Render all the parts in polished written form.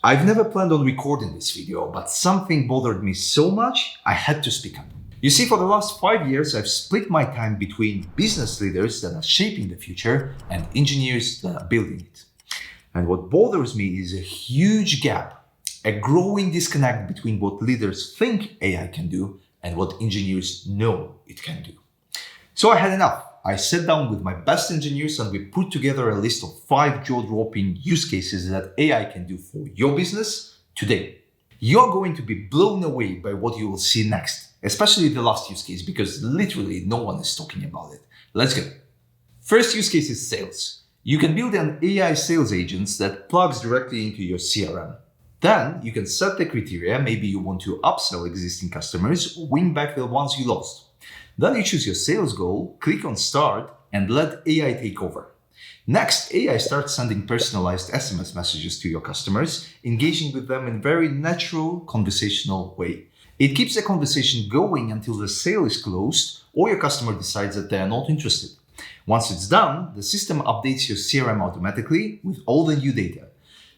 I've never planned on recording this video, but something bothered me so much, I had to speak up. You see, for the last 5 years, I've split my time between business leaders that are shaping the future and engineers that are building it. And what bothers me is a huge gap, a growing disconnect between what leaders think AI can do and what engineers know it can do. So I had enough. I sat down with my best engineers and we put together a list of 5 jaw-dropping use cases that AI can do for your business today. You're going to be blown away by what you will see next, especially the last use case, because literally no one is talking about it. Let's go. First use case is sales. You can build an AI sales agent that plugs directly into your CRM. Then you can set the criteria. Maybe you want to upsell existing customers or win back the ones you lost. Then you choose your sales goal, click on start, and let AI take over. Next, AI starts sending personalized SMS messages to your customers, engaging with them in a very natural, conversational way. It keeps the conversation going until the sale is closed or your customer decides that they are not interested. Once it's done, the system updates your CRM automatically with all the new data.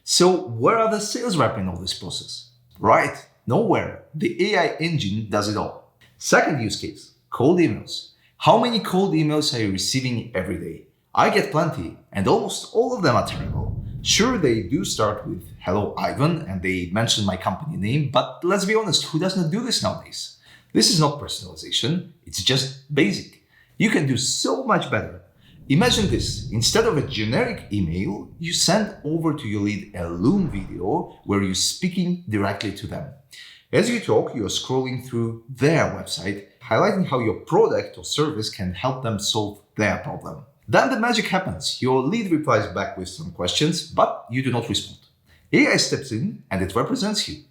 So where are the sales rep in all this process? Right, nowhere. The AI engine does it all. Second use case. Cold emails. How many cold emails are you receiving every day? I get plenty, and almost all of them are terrible. Sure, they do start with "Hello, Ivan," and they mention my company name, but let's be honest, who does not do this nowadays? This is not personalization, it's just basic. You can do so much better. Imagine this, instead of a generic email, you send over to your lead a Loom video where you're speaking directly to them. As you talk, you're scrolling through their website, highlighting how your product or service can help them solve their problem. Then the magic happens. Your lead replies back with some questions, but you do not respond. AI steps in and it represents you.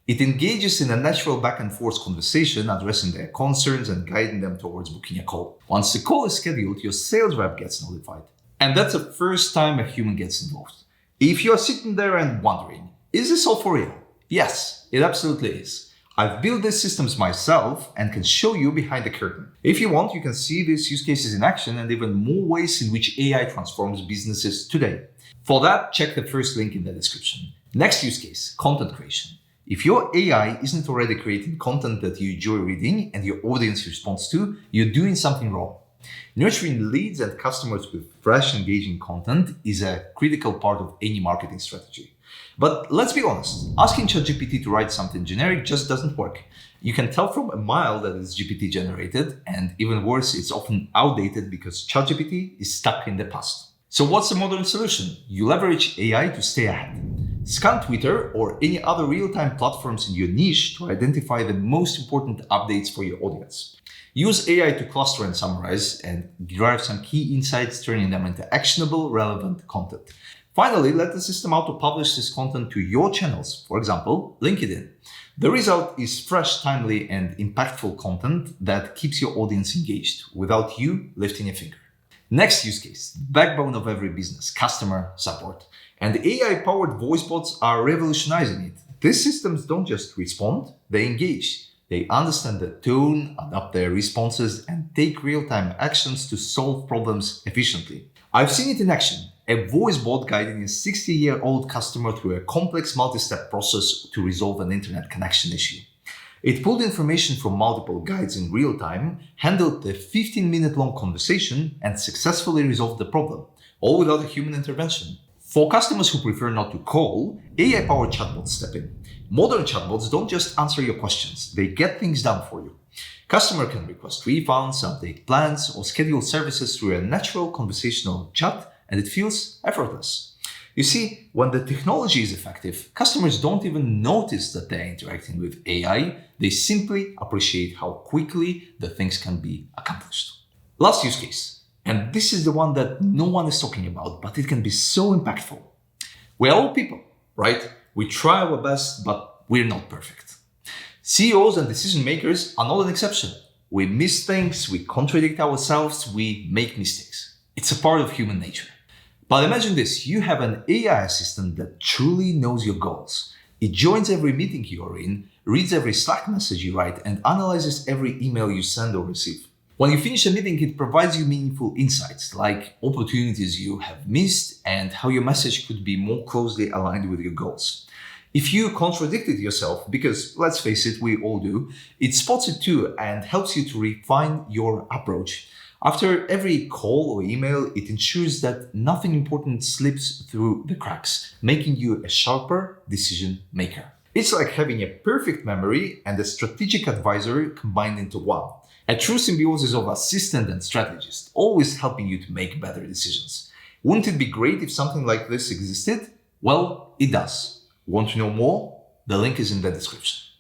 It engages in a natural back and forth conversation, addressing their concerns and guiding them towards booking a call. Once the call is scheduled, your sales rep gets notified. And that's the first time a human gets involved. If you're sitting there and wondering, is this all for real? Yes, it absolutely is. I've built these systems myself and can show you behind the curtain. If you want, you can see these use cases in action and even more ways in which AI transforms businesses today. For that, check the first link in the description. Next use case, content creation. If your AI isn't already creating content that you enjoy reading and your audience responds to, you're doing something wrong. Nurturing leads and customers with fresh, engaging content is a critical part of any marketing strategy. But let's be honest, asking ChatGPT to write something generic just doesn't work. You can tell from a mile that it's GPT generated, and even worse, it's often outdated because ChatGPT is stuck in the past. So what's the modern solution? You leverage AI to stay ahead. Scan Twitter or any other real-time platforms in your niche to identify the most important updates for your audience. Use AI to cluster and summarize and derive some key insights, turning them into actionable, relevant content. Finally, let the system auto-publish this content to your channels, for example, LinkedIn. The result is fresh, timely, and impactful content that keeps your audience engaged without you lifting a finger. Next use case, backbone of every business, customer support. And AI-powered voice bots are revolutionizing it. These systems don't just respond, they engage. They understand the tone, adapt their responses, and take real-time actions to solve problems efficiently. I've seen it in action. A voice bot guiding a 60-year-old customer through a complex multi-step process to resolve an internet connection issue. It pulled information from multiple guides in real time, handled the 15-minute-long conversation, and successfully resolved the problem, all without a human intervention. For customers who prefer not to call, AI-powered chatbots step in. Modern chatbots don't just answer your questions, they get things done for you. Customer can request refunds, update plans, or schedule services through a natural conversational chat, and it feels effortless. You see, when the technology is effective, customers don't even notice that they're interacting with AI. They simply appreciate how quickly the things can be accomplished. Last use case, and this is the one that no one is talking about, but it can be so impactful. We're all people, right? We try our best, but we're not perfect. CEOs and decision makers are not an exception. We miss things, we contradict ourselves, we make mistakes. It's a part of human nature. But imagine this, you have an AI assistant that truly knows your goals. It joins every meeting you are in, reads every Slack message you write, and analyzes every email you send or receive. When you finish a meeting, it provides you meaningful insights, like opportunities you have missed and how your message could be more closely aligned with your goals. If you contradicted yourself, because let's face it, we all do, it spots it too and helps you to refine your approach. After every call or email, it ensures that nothing important slips through the cracks, making you a sharper decision maker. It's like having a perfect memory and a strategic advisor combined into one. A true symbiosis of assistant and strategist, always helping you to make better decisions. Wouldn't it be great if something like this existed? Well, it does. Want to know more? The link is in the description.